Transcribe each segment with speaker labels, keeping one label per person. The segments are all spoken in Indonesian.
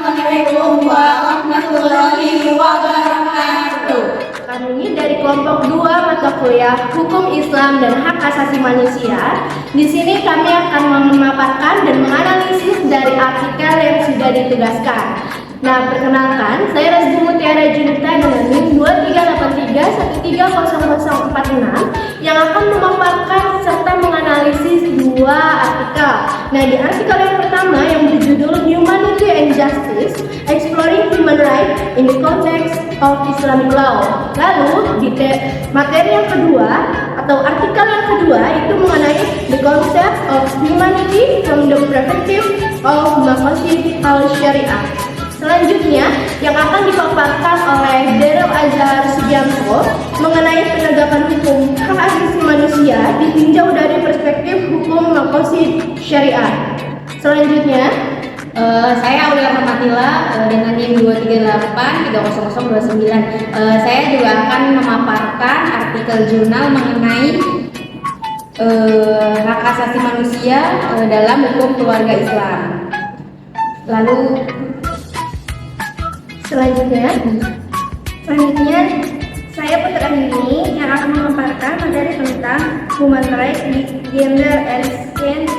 Speaker 1: Assalamualaikum warahmatullahi wabarakatuh.
Speaker 2: Kami dari kelompok 2 mata kuliah Hukum Islam dan Hak Asasi Manusia. Di sini kami akan memaparkan dan menganalisis dari artikel yang sudah ditugaskan. Nah, perkenalkan, saya Rasdi Mutiara Junita dengan NIM 2383130046 yang akan memaparkan serta menganalisis dua artikel. Nah, di artikel yang pertama yang berjudul Humanity and Justice, Exploring Human Rights in the Context of Islamic Law. Lalu di materi yang kedua atau artikel yang kedua itu mengenai the concept of humanity from the perspective of maqasid al-syariah. Selanjutnya yang akan dipaparkan oleh Daryl Azhar Sugianto mengenai penegakan hukum hak asasi manusia ditinjau dari perspektif hukum maqasid syariah. Selanjutnya
Speaker 1: Saya Aulia Rahmatilla dengan NIM 238300029. Saya juga akan memaparkan artikel jurnal mengenai hak asasi manusia dalam hukum keluarga Islam. Lalu
Speaker 2: Selanjutnya saya Putra Andini yang akan memaparkan materi tentang human rights, gender and change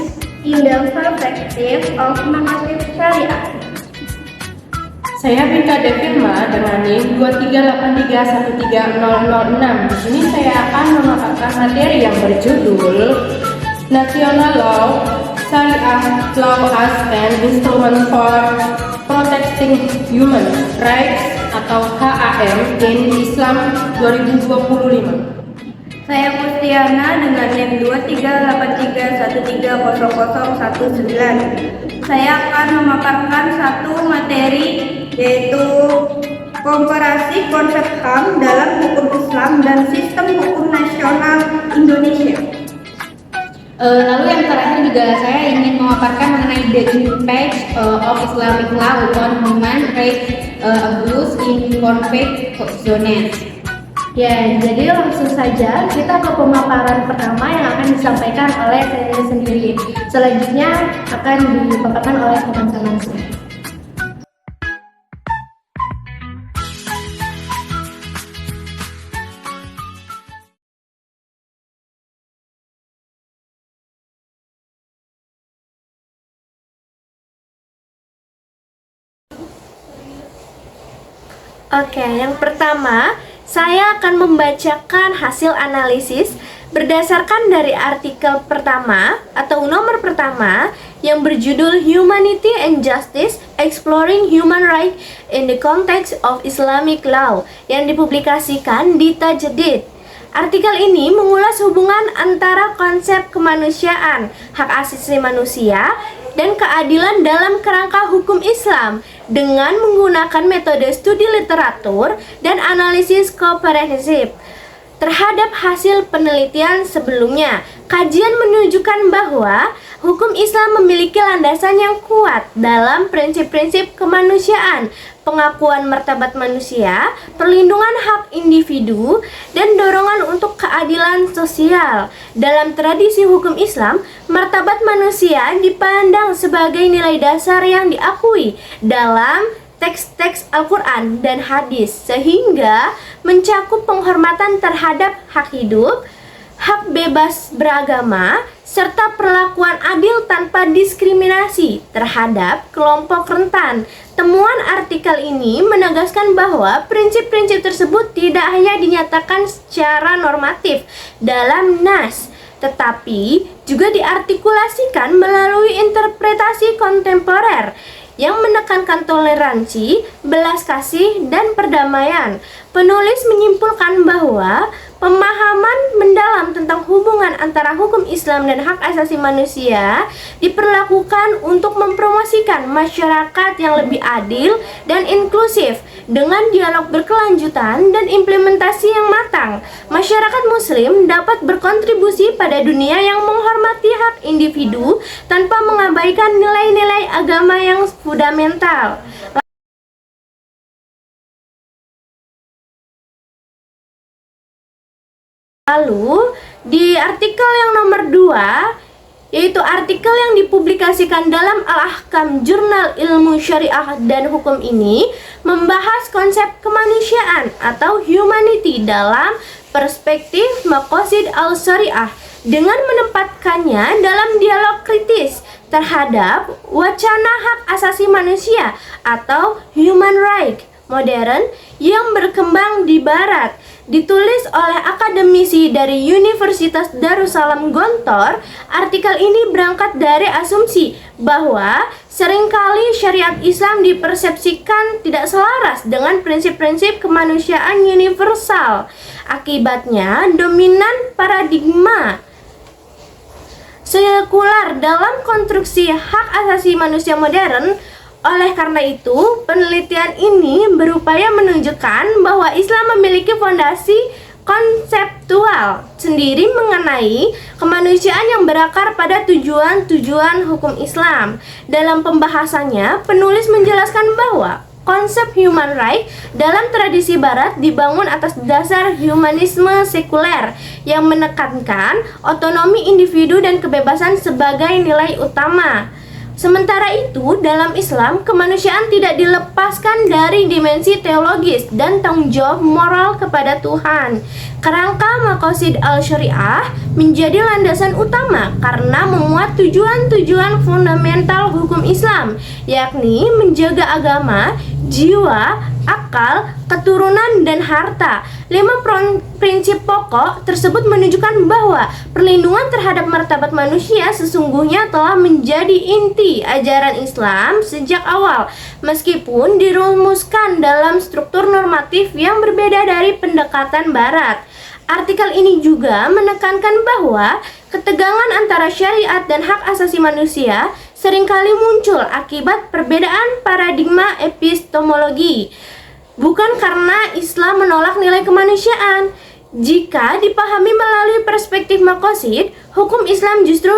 Speaker 2: in the perspective of maqasid syariah.
Speaker 3: Saya Binta Devirma dengan NIM 238313006. Di sini saya akan memaparkan materi yang berjudul National Law, Syariah Law as an Instrument for Protecting Human Rights atau HAM in Islam 2025.
Speaker 2: Saya Mustiana dengan NIM 23831300019. Saya akan memaparkan satu materi yaitu komparasi konsep HAM dalam hukum Islam dan sistem hukum nasional Indonesia.
Speaker 1: lalu yang terakhir juga saya ingin memaparkan mengenai the impact of Islamic law on human rights abuse in conflict zones.
Speaker 2: Ya, jadi langsung saja kita ke pemaparan pertama yang akan disampaikan oleh saya sendiri. Selanjutnya akan dipaparkan oleh teman-teman saya. Oke, yang pertama saya akan membacakan hasil analisis berdasarkan dari artikel pertama atau nomor pertama yang berjudul Humanity and Justice, Exploring Human Rights in the Context of Islamic Law yang dipublikasikan di Tajdid. Artikel ini mengulas hubungan antara konsep kemanusiaan, hak asasi manusia, dan keadilan dalam kerangka hukum Islam dengan menggunakan metode studi literatur dan analisis komprehensif terhadap hasil penelitian sebelumnya. Kajian menunjukkan bahwa hukum Islam memiliki landasan yang kuat dalam prinsip-prinsip kemanusiaan, pengakuan martabat manusia, perlindungan hak individu, dan dorongan untuk keadilan sosial. Dalam tradisi hukum Islam, martabat manusia dipandang sebagai nilai dasar yang diakui dalam teks-teks Al-Quran dan hadis, sehingga mencakup penghormatan terhadap hak hidup, hak bebas beragama, serta perlakuan adil tanpa diskriminasi terhadap kelompok rentan. Temuan artikel ini menegaskan bahwa prinsip-prinsip tersebut tidak hanya dinyatakan secara normatif dalam nas, tetapi juga diartikulasikan melalui interpretasi kontemporer yang menekankan toleransi, belas kasih, dan perdamaian. Penulis menyimpulkan bahwa pemahaman mendalam tentang hubungan antara hukum Islam dan hak asasi manusia diperlakukan untuk mempromosikan masyarakat yang lebih adil dan inklusif dengan dialog berkelanjutan dan implementasi yang matang. Masyarakat Muslim dapat berkontribusi pada dunia yang menghormati hak individu tanpa mengabaikan nilai-nilai agama yang fundamental. Lalu, di artikel yang nomor 2 yaitu artikel yang dipublikasikan dalam Al-Ahkam Jurnal Ilmu Syariah dan Hukum ini membahas konsep kemanusiaan atau humanity dalam perspektif maqasid al-syariah dengan menempatkannya dalam dialog kritis terhadap wacana hak asasi manusia atau human right modern yang berkembang di barat. Ditulis oleh akademisi dari Universitas Darussalam Gontor, artikel ini berangkat dari asumsi bahwa seringkali syariat Islam dipersepsikan tidak selaras dengan prinsip-prinsip kemanusiaan universal. Akibatnya, dominan paradigma sekular dalam konstruksi hak asasi manusia modern. Oleh karena itu, penelitian ini berupaya menunjukkan bahwa Islam memiliki fondasi konseptual sendiri mengenai kemanusiaan yang berakar pada tujuan-tujuan hukum Islam. Dalam pembahasannya, penulis menjelaskan bahwa konsep human right dalam tradisi barat dibangun atas dasar humanisme sekuler yang menekankan otonomi individu dan kebebasan sebagai nilai utama. Sementara itu, dalam Islam, kemanusiaan tidak dilepaskan dari dimensi teologis dan tanggung jawab moral kepada Tuhan. Kerangka maqasid al-syariah menjadi landasan utama karena memuat tujuan-tujuan fundamental hukum Islam, yakni menjaga agama, jiwa, akal, keturunan, dan harta. 5 prinsip pokok tersebut menunjukkan bahwa perlindungan terhadap martabat manusia sesungguhnya telah menjadi inti ajaran Islam sejak awal, meskipun dirumuskan dalam struktur normatif yang berbeda dari pendekatan Barat. Artikel ini juga menekankan bahwa ketegangan antara syariat dan hak asasi manusia seringkali muncul akibat perbedaan paradigma epistemologi, bukan karena Islam menolak nilai kemanusiaan. Jika dipahami melalui perspektif maqasid, hukum Islam justru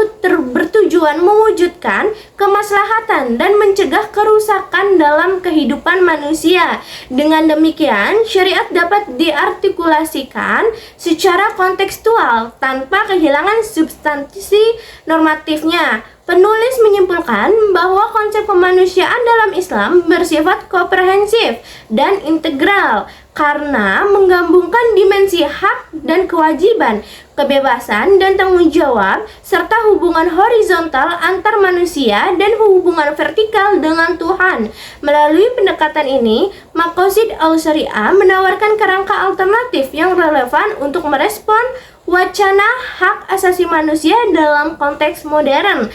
Speaker 2: bertujuan mewujudkan kemaslahatan dan mencegah kerusakan dalam kehidupan manusia. Dengan demikian, syariat dapat diartikulasikan secara kontekstual tanpa kehilangan substansi normatifnya. Penulis menyimpulkan bahwa konsep kemanusiaan dalam Islam bersifat komprehensif dan integral karena menggabungkan dimensi hak dan kewajiban, kebebasan dan tanggung jawab, serta hubungan horizontal antar manusia dan hubungan vertikal dengan Tuhan. Melalui pendekatan ini, maqasid al-syariah menawarkan kerangka alternatif yang relevan untuk merespon wacana hak asasi manusia dalam konteks modern.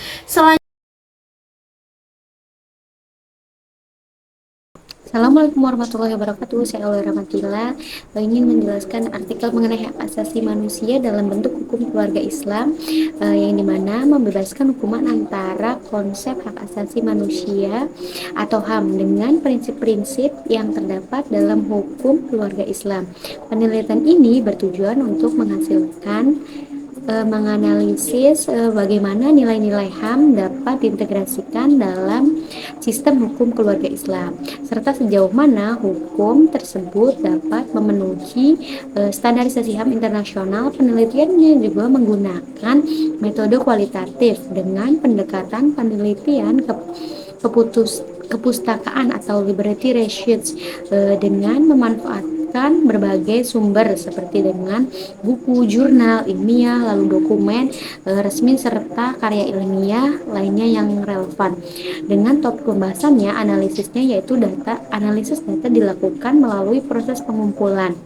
Speaker 4: Assalamualaikum warahmatullahi wabarakatuh. Saya Aula Rahmatillah ingin menjelaskan artikel mengenai hak asasi manusia dalam bentuk hukum keluarga Islam, yang dimana membebaskan hukuman antara konsep hak asasi manusia atau HAM dengan prinsip-prinsip yang terdapat dalam hukum keluarga Islam. Penelitian ini bertujuan untuk menghasilkan menganalisis bagaimana nilai-nilai HAM dapat diintegrasikan dalam sistem hukum keluarga Islam, serta sejauh mana hukum tersebut dapat memenuhi standarisasi HAM internasional. Penelitiannya juga menggunakan metode kualitatif dengan pendekatan penelitian kepustakaan atau library research, dengan memanfaatkan berbagai sumber seperti dengan buku, jurnal ilmiah, lalu dokumen resmi serta karya ilmiah lainnya yang relevan. Dengan topik pembahasannya, analisisnya yaitu analisis data dilakukan melalui proses pengumpulan,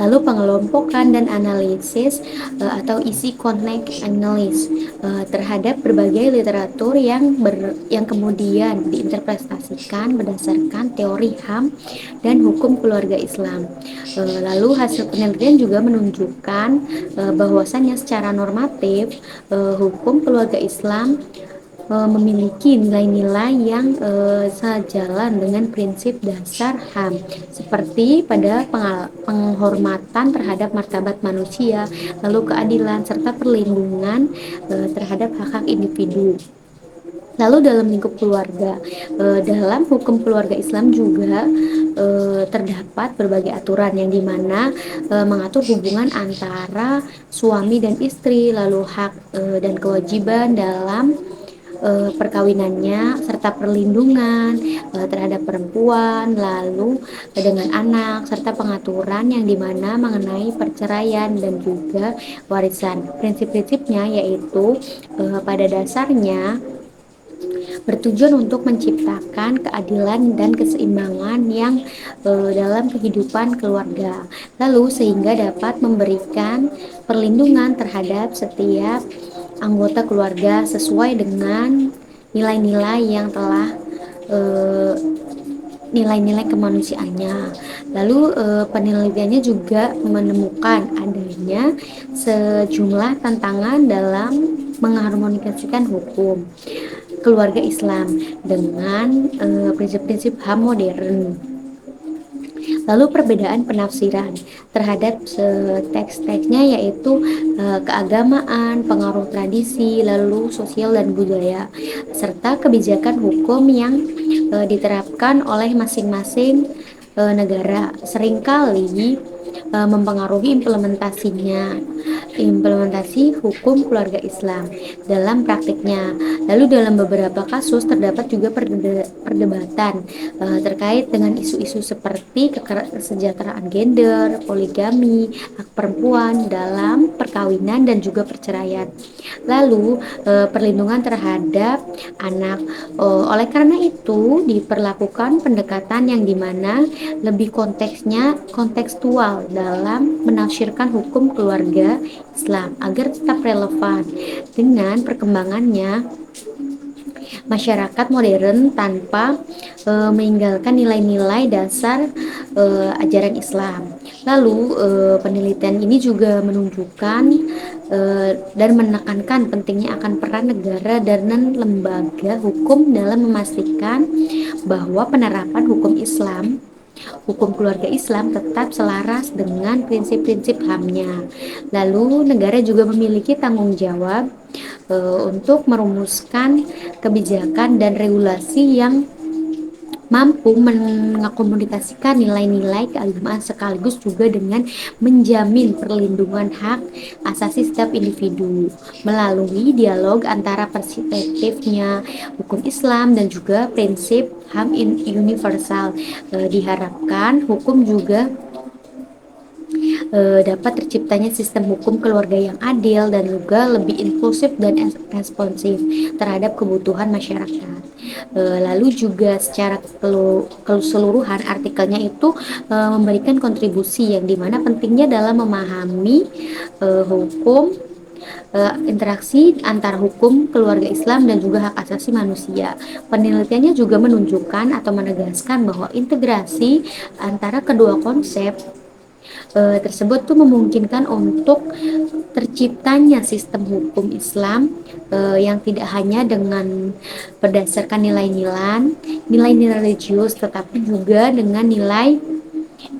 Speaker 4: lalu pengelompokan dan analisis atau isi connect analysis terhadap berbagai literatur yang kemudian diinterpretasikan berdasarkan teori HAM dan hukum keluarga Islam. Lalu hasil penelitian juga menunjukkan bahwasannya secara normatif hukum keluarga Islam memiliki nilai-nilai yang sejalan dengan prinsip dasar HAM, seperti pada penghormatan terhadap martabat manusia, lalu keadilan serta perlindungan terhadap hak-hak individu. Lalu dalam lingkup keluarga, dalam hukum keluarga Islam juga terdapat berbagai aturan yang dimana mengatur hubungan antara suami dan istri, lalu hak dan kewajiban dalam perkawinannya serta perlindungan terhadap perempuan, lalu dengan anak serta pengaturan yang dimana mengenai perceraian dan juga warisan. Prinsip-prinsipnya yaitu pada dasarnya bertujuan untuk menciptakan keadilan dan keseimbangan yang dalam kehidupan keluarga. Lalu sehingga dapat memberikan perlindungan terhadap setiap anggota keluarga sesuai dengan nilai-nilai yang telah eh, nilai-nilai kemanusiaannya. Lalu penelitiannya juga menemukan adanya sejumlah tantangan dalam mengharmonisasikan hukum keluarga Islam dengan prinsip-prinsip HAM modern. Lalu perbedaan penafsiran terhadap teks-teksnya yaitu keagamaan, pengaruh tradisi, lalu sosial dan budaya, serta kebijakan hukum yang diterapkan oleh masing-masing negara seringkali mempengaruhi implementasi hukum keluarga Islam dalam praktiknya. Lalu dalam beberapa kasus terdapat juga perdebatan terkait dengan isu-isu seperti kesejahteraan gender, poligami, hak perempuan dalam perkawinan dan juga perceraian. Lalu perlindungan terhadap anak. Oleh karena itu diperlakukan pendekatan yang dimana lebih kontekstual dalam menafsirkan hukum keluarga Islam agar tetap relevan dengan perkembangannya masyarakat modern tanpa meninggalkan nilai-nilai dasar ajaran Islam. Lalu penelitian ini juga menunjukkan dan menekankan pentingnya akan peran negara dan lembaga hukum dalam memastikan bahwa penerapan hukum keluarga Islam tetap selaras dengan prinsip-prinsip HAM-nya. Lalu negara juga memiliki tanggung jawab untuk merumuskan kebijakan dan regulasi yang mampu mengakomodasikan nilai-nilai keagamaan sekaligus juga dengan menjamin perlindungan hak asasi setiap individu melalui dialog antara perspektifnya hukum Islam dan juga prinsip HAM universal. Diharapkan hukum juga dapat terciptanya sistem hukum keluarga yang adil dan juga lebih inklusif dan responsif terhadap kebutuhan masyarakat. Lalu juga secara keseluruhan artikelnya itu memberikan kontribusi yang dimana pentingnya dalam memahami hukum interaksi antara hukum keluarga Islam dan juga hak asasi manusia. Penelitiannya juga menunjukkan atau menegaskan bahwa integrasi antara kedua konsep tersebut tuh memungkinkan untuk terciptanya sistem hukum Islam yang tidak hanya dengan berdasarkan nilai-nilai religius, tetapi juga dengan nilai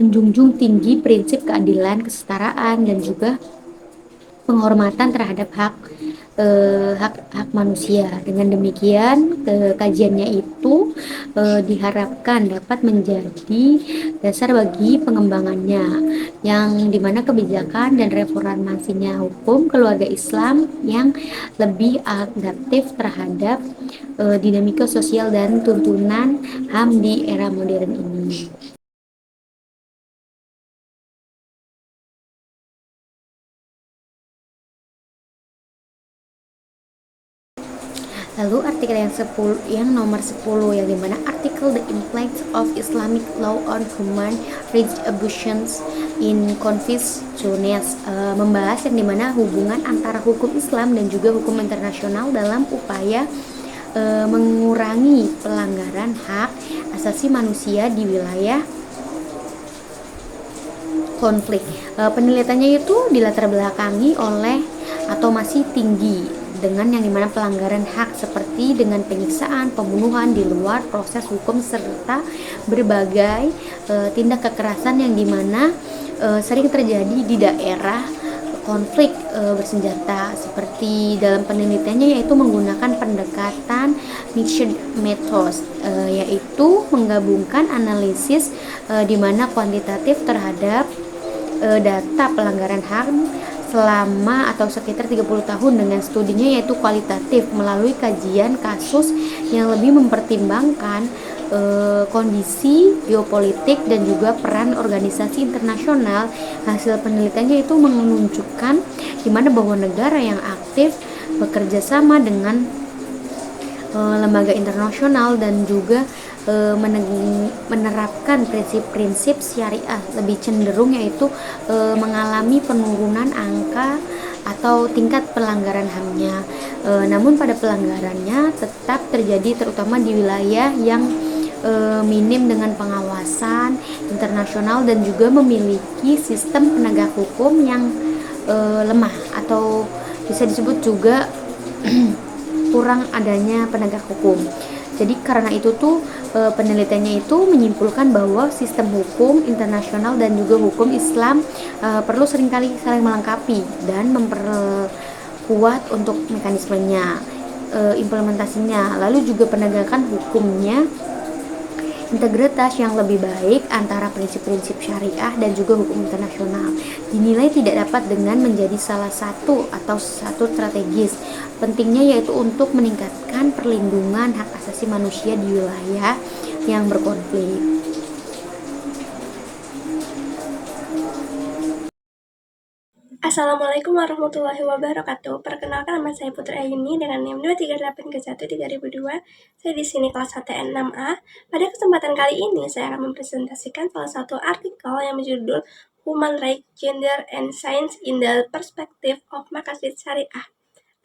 Speaker 4: menjunjung tinggi prinsip keadilan, kesetaraan dan juga penghormatan terhadap hak manusia. Dengan demikian kajiannya itu diharapkan dapat menjadi dasar bagi pengembangannya, yang dimana kebijakan dan reformasinya hukum keluarga Islam yang lebih adaptif terhadap dinamika sosial dan tuntunan HAM di era modern ini. Lalu artikel yang nomor 10 yang dimana artikel The Impact of Islamic Law on Human Rights Abuses in Conflict Zones membahas yang dimana hubungan antara hukum Islam dan juga hukum internasional dalam upaya mengurangi pelanggaran hak asasi manusia di wilayah konflik. Penelitiannya itu dilatar belakangi oleh atau masih tinggi dengan yang dimana pelanggaran hak seperti dengan penyiksaan, pembunuhan di luar proses hukum serta berbagai tindak kekerasan yang dimana sering terjadi di daerah konflik bersenjata. Seperti dalam penelitiannya yaitu menggunakan pendekatan mixed methods, yaitu menggabungkan analisis di mana kuantitatif terhadap data pelanggaran HAM selama atau sekitar 30 tahun dengan studinya yaitu kualitatif melalui kajian kasus yang lebih mempertimbangkan kondisi geopolitik dan juga peran organisasi internasional. Hasil penelitiannya itu menunjukkan di mana bahwa negara yang aktif bekerja sama dengan lembaga internasional dan juga menerapkan prinsip-prinsip syariah lebih cenderung yaitu mengalami penurunan angka atau tingkat pelanggaran HAM-nya. Namun pada pelanggarannya tetap terjadi terutama di wilayah yang minim dengan pengawasan internasional dan juga memiliki sistem penegak hukum yang lemah atau bisa disebut juga kurang adanya penegak hukum. Jadi karena itu tuh penelitiannya itu menyimpulkan bahwa sistem hukum internasional dan juga hukum Islam perlu seringkali saling melengkapi dan memperkuat untuk mekanismenya, implementasinya, lalu juga penegakan hukumnya, integritas yang lebih baik antara prinsip-prinsip syariah dan juga hukum internasional dinilai tidak dapat dengan menjadi salah satu atau satu strategis pentingnya yaitu untuk meningkatkan perlindungan hak asasi manusia di wilayah yang berkonflik.
Speaker 2: Assalamualaikum warahmatullahi wabarakatuh. Perkenalkan, nama saya Putri Ayuni dengan NIM 238K1 2002. Saya di sini kelas HTN 6A. Pada kesempatan kali ini saya akan mempresentasikan salah satu artikel yang berjudul Human Rights, Gender, and Science in the Perspective of Maqasid Syariah.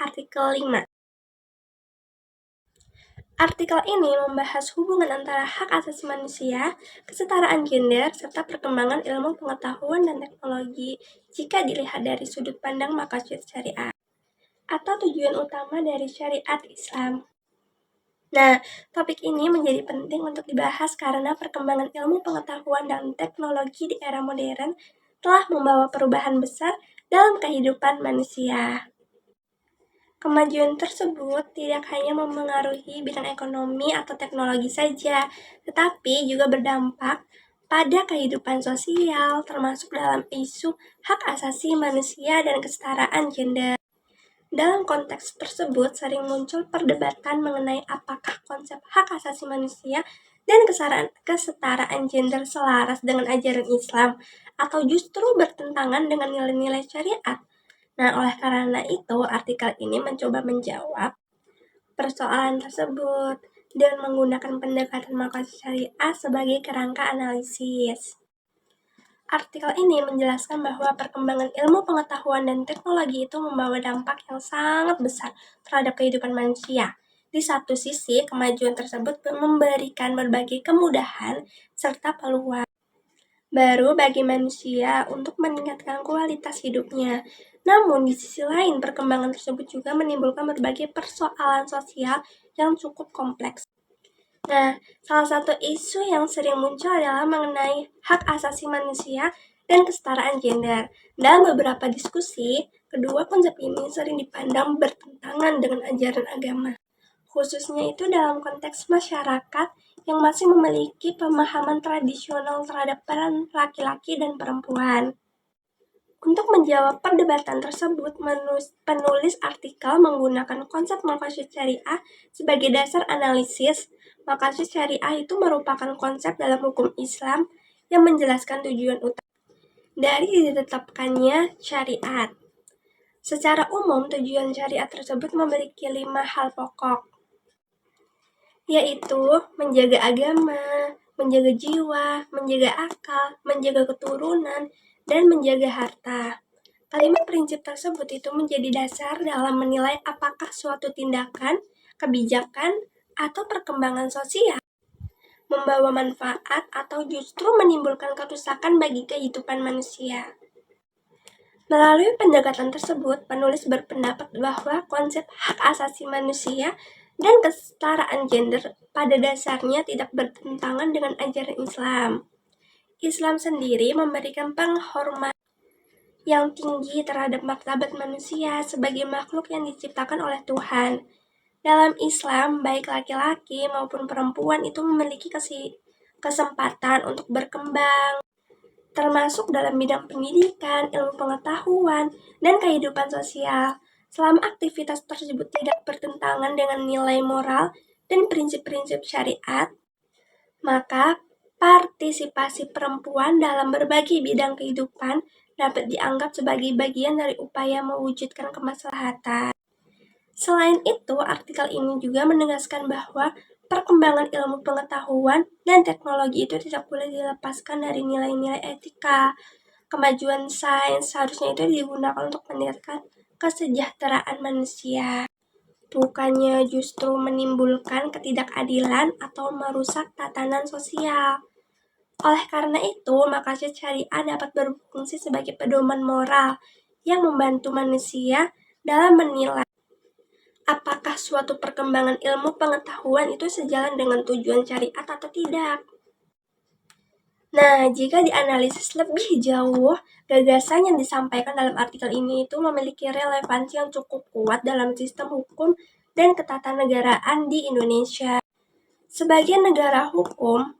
Speaker 2: Artikel 5. Artikel ini membahas hubungan antara hak asasi manusia, kesetaraan gender, serta perkembangan ilmu pengetahuan dan teknologi jika dilihat dari sudut pandang maqasid syariah atau tujuan utama dari syariat Islam. Nah, topik ini menjadi penting untuk dibahas karena perkembangan ilmu pengetahuan dan teknologi di era modern telah membawa perubahan besar dalam kehidupan manusia. Kemajuan tersebut tidak hanya memengaruhi bidang ekonomi atau teknologi saja, tetapi juga berdampak pada kehidupan sosial, termasuk dalam isu hak asasi manusia dan kesetaraan gender. Dalam konteks tersebut, sering muncul perdebatan mengenai apakah konsep hak asasi manusia dan kesetaraan gender selaras dengan ajaran Islam, atau justru bertentangan dengan nilai-nilai syariat. Nah, oleh karena itu, artikel ini mencoba menjawab persoalan tersebut dengan menggunakan pendekatan maqasid syariah sebagai kerangka analisis. Artikel ini menjelaskan bahwa perkembangan ilmu pengetahuan dan teknologi itu membawa dampak yang sangat besar terhadap kehidupan manusia. Di satu sisi, kemajuan tersebut memberikan berbagai kemudahan serta peluang baru bagi manusia untuk meningkatkan kualitas hidupnya. Namun, di sisi lain, perkembangan tersebut juga menimbulkan berbagai persoalan sosial yang cukup kompleks. Nah, salah satu isu yang sering muncul adalah mengenai hak asasi manusia dan kesetaraan gender. Dalam beberapa diskusi, kedua konsep ini sering dipandang bertentangan dengan ajaran agama, khususnya itu dalam konteks masyarakat yang masih memiliki pemahaman tradisional terhadap peran laki-laki dan perempuan. Untuk menjawab perdebatan tersebut, penulis artikel menggunakan konsep maqasid syariah sebagai dasar analisis. Maqasid syariah itu merupakan konsep dalam hukum Islam yang menjelaskan tujuan utama dari ditetapkannya syariat. Secara umum, tujuan syariat tersebut memiliki 5 hal pokok, yaitu menjaga agama, menjaga jiwa, menjaga akal, menjaga keturunan, dan menjaga harta. Kalimat prinsip tersebut itu menjadi dasar dalam menilai apakah suatu tindakan, kebijakan, atau perkembangan sosial membawa manfaat atau justru menimbulkan kerusakan bagi kehidupan manusia. Melalui pendekatan tersebut, penulis berpendapat bahwa konsep hak asasi manusia dan kesetaraan gender pada dasarnya tidak bertentangan dengan ajaran Islam. Islam sendiri memberikan penghormatan yang tinggi terhadap martabat manusia sebagai makhluk yang diciptakan oleh Tuhan. Dalam Islam, baik laki-laki maupun perempuan itu memiliki kesempatan untuk berkembang, termasuk dalam bidang pendidikan, ilmu pengetahuan, dan kehidupan sosial. Selama aktivitas tersebut tidak bertentangan dengan nilai moral dan prinsip-prinsip syariat, maka partisipasi perempuan dalam berbagai bidang kehidupan dapat dianggap sebagai bagian dari upaya mewujudkan kemaslahatan. Selain itu, artikel ini juga menegaskan bahwa perkembangan ilmu pengetahuan dan teknologi itu tidak boleh dilepaskan dari nilai-nilai etika. Kemajuan sains seharusnya itu digunakan untuk meningkatkan kesejahteraan manusia, bukannya justru menimbulkan ketidakadilan atau merusak tatanan sosial. Oleh karena itu, maka syariah dapat berfungsi sebagai pedoman moral yang membantu manusia dalam menilai apakah suatu perkembangan ilmu pengetahuan itu sejalan dengan tujuan syariat atau tidak. Nah, jika dianalisis lebih jauh, gagasan yang disampaikan dalam artikel ini itu memiliki relevansi yang cukup kuat dalam sistem hukum dan ketatanegaraan di Indonesia. Sebagai negara hukum,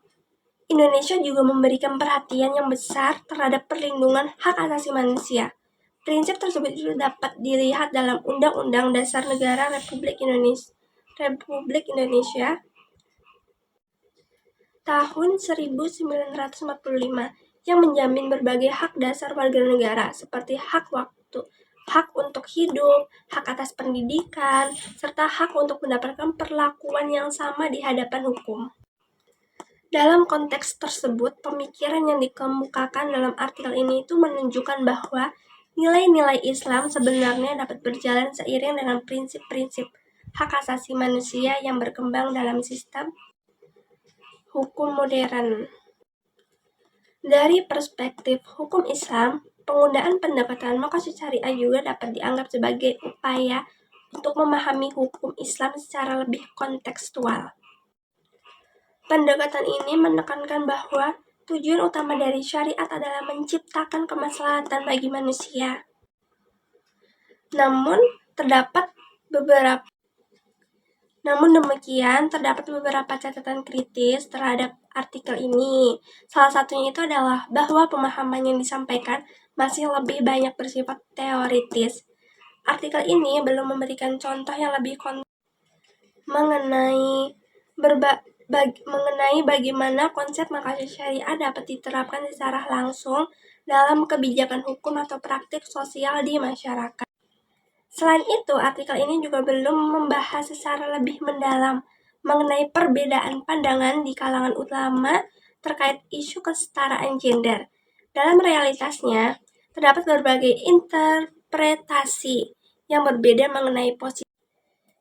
Speaker 2: Indonesia juga memberikan perhatian yang besar terhadap perlindungan hak asasi manusia. Prinsip tersebut itu dapat dilihat dalam Undang-Undang Dasar Negara Republik Indonesia tahun 1945 yang menjamin berbagai hak dasar warga negara seperti hak waktu, hak untuk hidup, hak atas pendidikan, serta hak untuk mendapatkan perlakuan yang sama di hadapan hukum. Dalam konteks tersebut, pemikiran yang dikemukakan dalam artikel ini itu menunjukkan bahwa nilai-nilai Islam sebenarnya dapat berjalan seiring dengan prinsip-prinsip hak asasi manusia yang berkembang dalam sistem hukum modern. Dari perspektif hukum Islam, penggunaan pendekatan maqasid syariah juga dapat dianggap sebagai upaya untuk memahami hukum Islam secara lebih kontekstual. Pendekatan ini menekankan bahwa tujuan utama dari syariat adalah menciptakan kemaslahatan bagi manusia. Namun demikian, terdapat beberapa catatan kritis terhadap artikel ini. Salah satunya itu adalah bahwa pemahaman yang disampaikan masih lebih banyak bersifat teoritis. Artikel ini belum memberikan contoh yang lebih mengenai bagaimana konsep maqasid syariah dapat diterapkan secara langsung dalam kebijakan hukum atau praktik sosial di masyarakat. Selain itu, artikel ini juga belum membahas secara lebih mendalam mengenai perbedaan pandangan di kalangan ulama terkait isu kesetaraan gender. Dalam realitasnya, terdapat berbagai interpretasi yang berbeda mengenai posisi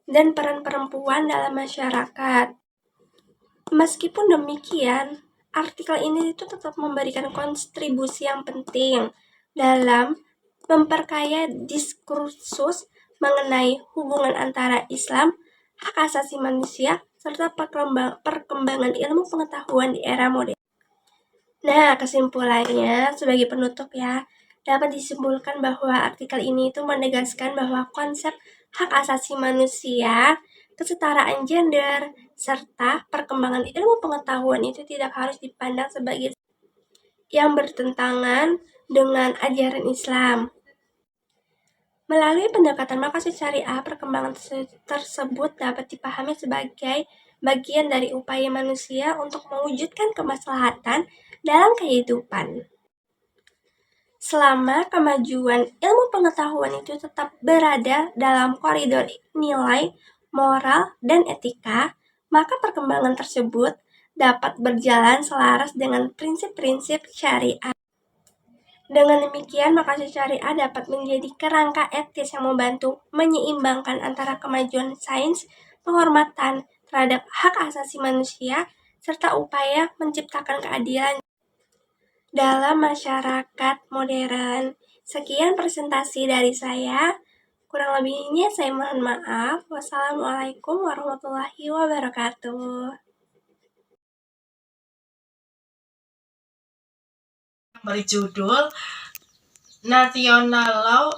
Speaker 2: dan peran perempuan dalam masyarakat. Meskipun demikian, artikel ini itu tetap memberikan kontribusi yang penting dalam memperkaya diskursus mengenai hubungan antara Islam, hak asasi manusia, serta perkembangan ilmu pengetahuan di era modern. Nah, kesimpulannya sebagai penutup ya, dapat disimpulkan bahwa artikel ini itu menegaskan bahwa konsep hak asasi manusia, kesetaraan gender, serta perkembangan ilmu pengetahuan itu tidak harus dipandang sebagai yang bertentangan dengan ajaran Islam. Melalui pendekatan maqasid syariah, perkembangan tersebut dapat dipahami sebagai bagian dari upaya manusia untuk mewujudkan kemaslahatan dalam kehidupan. Selama kemajuan ilmu pengetahuan itu tetap berada dalam koridor nilai, moral, dan etika, maka perkembangan tersebut dapat berjalan selaras dengan prinsip-prinsip syariat. Dengan demikian, maqasid syariah dapat menjadi kerangka etis yang membantu menyeimbangkan antara kemajuan sains, penghormatan terhadap hak asasi manusia, serta upaya menciptakan keadilan dalam masyarakat modern. Sekian presentasi dari saya. Kurang lebihnya saya mohon maaf. Wassalamualaikum warahmatullahi wabarakatuh.
Speaker 5: Berjudul national law,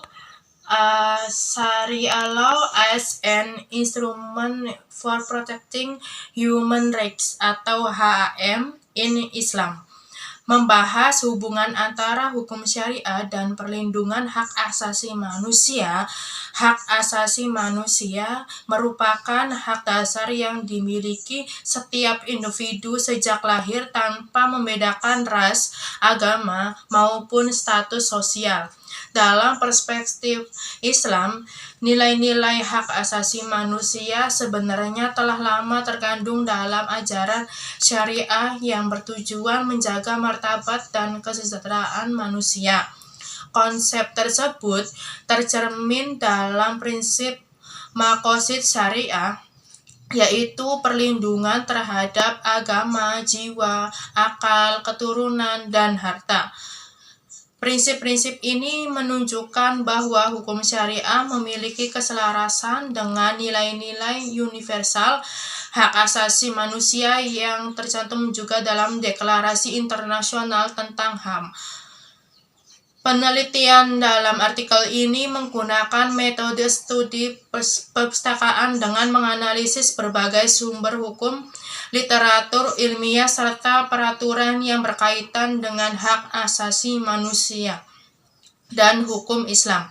Speaker 5: Sharia law as an instrument for protecting human rights atau HAM in Islam, membahas hubungan antara hukum syariah dan perlindungan hak asasi manusia. Hak asasi manusia merupakan hak dasar yang dimiliki setiap individu sejak lahir tanpa membedakan ras, agama, maupun status sosial. Dalam perspektif Islam, nilai-nilai hak asasi manusia sebenarnya telah lama terkandung dalam ajaran syariah yang bertujuan menjaga martabat dan kesejahteraan manusia. Konsep tersebut tercermin dalam prinsip maqasid syariah, yaitu perlindungan terhadap agama, jiwa, akal, keturunan, dan harta. Prinsip-prinsip ini menunjukkan bahwa hukum syariah memiliki keselarasan dengan nilai-nilai universal hak asasi manusia yang tercantum juga dalam Deklarasi Internasional tentang HAM. Penelitian dalam artikel ini menggunakan metode studi perpustakaan dengan menganalisis berbagai sumber hukum, literatur ilmiah, serta peraturan yang berkaitan dengan hak asasi manusia dan hukum Islam.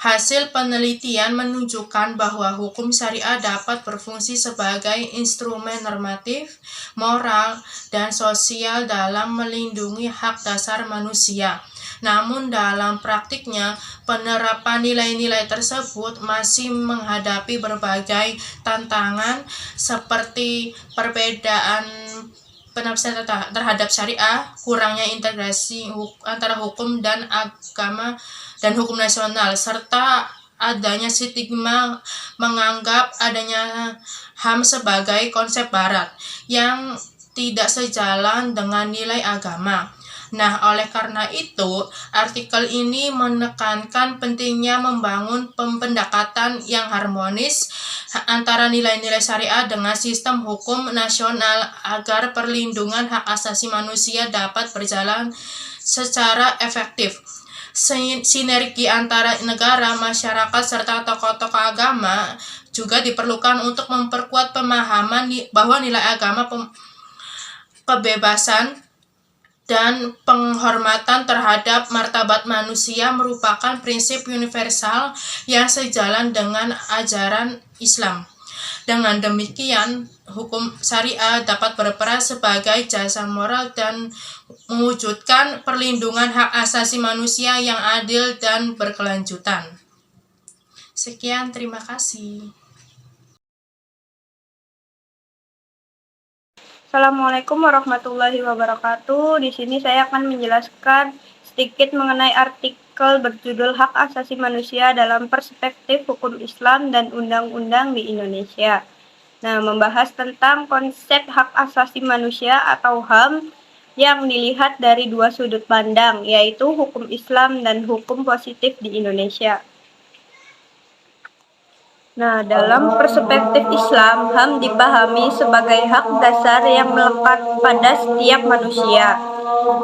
Speaker 5: Hasil penelitian menunjukkan bahwa hukum syariah dapat berfungsi sebagai instrumen normatif, moral, dan sosial dalam melindungi hak dasar manusia. Namun dalam praktiknya, penerapan nilai-nilai tersebut masih menghadapi berbagai tantangan seperti perbedaan penafsiran terhadap syariah, kurangnya integrasi antara hukum dan agama dan hukum nasional, serta adanya stigma menganggap adanya HAM sebagai konsep barat yang tidak sejalan dengan nilai agama. Nah, oleh karena itu, artikel ini menekankan pentingnya membangun pendekatan yang harmonis antara nilai-nilai syariah dengan sistem hukum nasional agar perlindungan hak asasi manusia dapat berjalan secara efektif. Sinergi antara negara, masyarakat, serta tokoh-tokoh agama juga diperlukan untuk memperkuat pemahaman bahwa nilai agama, kebebasan, dan penghormatan terhadap martabat manusia merupakan prinsip universal yang sejalan dengan ajaran Islam. Dengan demikian, hukum syariah dapat berperan sebagai jasa moral dan mewujudkan perlindungan hak asasi manusia yang adil dan berkelanjutan. Sekian, terima kasih.
Speaker 6: Assalamualaikum warahmatullahi wabarakatuh. Di sini saya akan menjelaskan sedikit mengenai artikel berjudul Hak Asasi Manusia dalam Perspektif Hukum Islam dan Undang-Undang di Indonesia. Nah, membahas tentang konsep hak asasi manusia atau HAM yang dilihat dari dua sudut pandang, yaitu hukum Islam dan hukum positif di Indonesia. Nah, dalam perspektif Islam, HAM dipahami sebagai hak dasar yang melekat pada setiap manusia.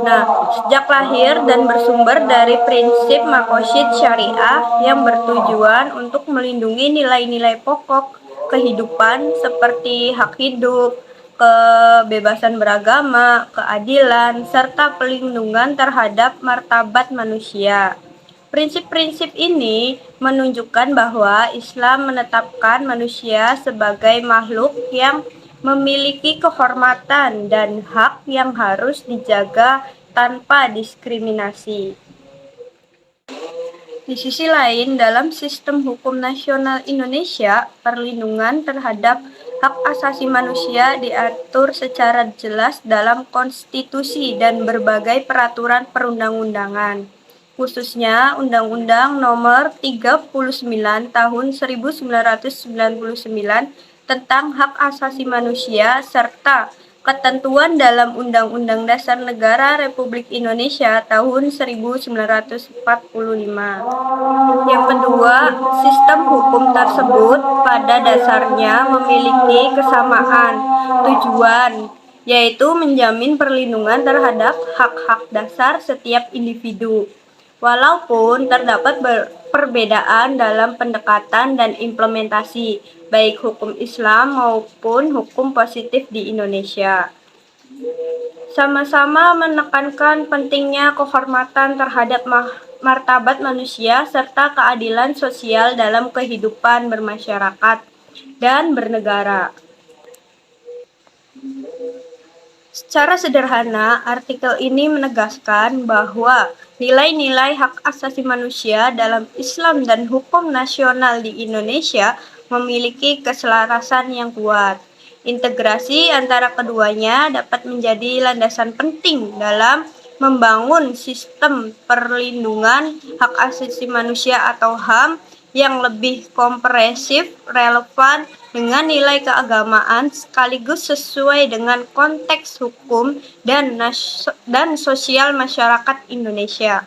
Speaker 6: Nah, sejak lahir dan bersumber dari prinsip maqasid syariah yang bertujuan untuk melindungi nilai-nilai pokok kehidupan seperti hak hidup, kebebasan beragama, keadilan, serta pelindungan terhadap martabat manusia. Prinsip-prinsip ini menunjukkan bahwa Islam menetapkan manusia sebagai makhluk yang memiliki kehormatan dan hak yang harus dijaga tanpa diskriminasi. Di sisi lain, dalam sistem hukum nasional Indonesia, perlindungan terhadap hak asasi manusia diatur secara jelas dalam konstitusi dan berbagai peraturan perundang-undangan, khususnya Undang-Undang Nomor 39 Tahun 1999 tentang Hak Asasi Manusia serta ketentuan dalam Undang-Undang Dasar Negara Republik Indonesia tahun 1945. Yang kedua, sistem hukum tersebut pada dasarnya memiliki kesamaan tujuan, yaitu menjamin perlindungan terhadap hak-hak dasar setiap individu. walaupun terdapat perbedaan dalam pendekatan dan implementasi, baik hukum Islam maupun hukum positif di Indonesia. Sama-sama menekankan pentingnya kehormatan terhadap martabat manusia serta keadilan sosial dalam kehidupan bermasyarakat dan bernegara. Secara sederhana, artikel ini menegaskan bahwa nilai-nilai hak asasi manusia dalam Islam dan hukum nasional di Indonesia memiliki keselarasan yang kuat. Integrasi antara keduanya dapat menjadi landasan penting dalam membangun sistem perlindungan hak asasi manusia atau HAM yang lebih komprehensif, relevan dengan nilai keagamaan sekaligus sesuai dengan konteks hukum dan sosial masyarakat Indonesia.